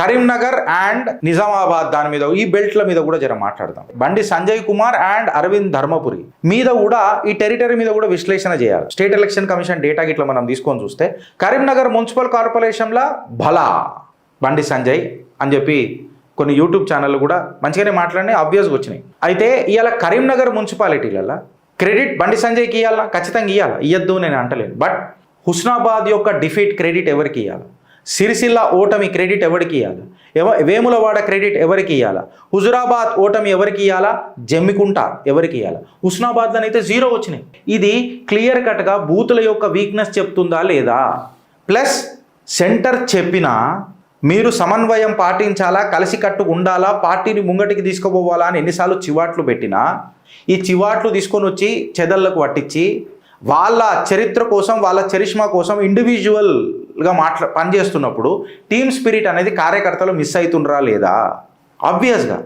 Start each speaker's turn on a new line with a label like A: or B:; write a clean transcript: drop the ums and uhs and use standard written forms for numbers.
A: Karimnagar and Nizamabad దాని మీద ఈ బెల్ట్ల మీద కూడా జర మాట్లాడదాం. బండి సంజయ్ కుమార్ అండ్ అరవింద్ ధర్మపురి మీద కూడా ఈ టెరిటరీ మీద కూడా విశ్లేషణ చేయాలి. స్టేట్ ఎలక్షన్ కమిషన్ డేటా గిట్లా మనం తీసుకొని చూస్తే కరీంనగర్ మున్సిపల్ కార్పొరేషన్ల భలా బండి సంజయ్ అని చెప్పి కొన్ని యూట్యూబ్ ఛానళ్ళు కూడా మంచిగానే మాట్లాడినాయి, ఆబ్వియస్గా వచ్చినాయి. అయితే ఇవాళ కరీంనగర్ మున్సిపాలిటీలలో క్రెడిట్ బండి సంజయ్కి ఇవ్వాలా, ఖచ్చితంగా ఇవ్వాలా, ఇయ్యద్దు నేను అంటలేను. బట్ హుస్నాబాద్ యొక్క డిఫీట్ క్రెడిట్ ఎవరికి ఇవ్వాలి, సిరిసిల్ల ఓటమి క్రెడిట్ ఎవరికి ఇవ్వాలి, వేములవాడ క్రెడిట్ ఎవరికి ఇవ్వాలి, హుజురాబాద్ ఓటమి ఎవరికి ఇవ్వాలా, జమ్మికుంట ఎవరికి ఇవ్వాలి, హుస్నాబాద్లో అయితే 0 వచ్చినాయి. ఇది క్లియర్ కట్గా బూతుల యొక్క వీక్నెస్ చెప్తుందా లేదా? ప్లస్ సెంటర్ చెప్పినా మీరు సమన్వయం పాటించాలా, కలిసికట్టు ఉండాలా, పార్టీని ముంగటికి తీసుకుపోవాలా అని ఎన్నిసార్లు చివాట్లు పెట్టినా ఈ చివాట్లు తీసుకొని వచ్చి చెదళ్లకు పట్టించి వాళ్ళ చరిత్ర కోసం, వాళ్ళ చరిష్మా కోసం ఇండివిజువల్గా పనిచేస్తున్నప్పుడు టీమ్ స్పిరిట్ అనేది కార్యకర్తలు మిస్ అవుతుండ్రా లేదా? ఆబ్వియస్గా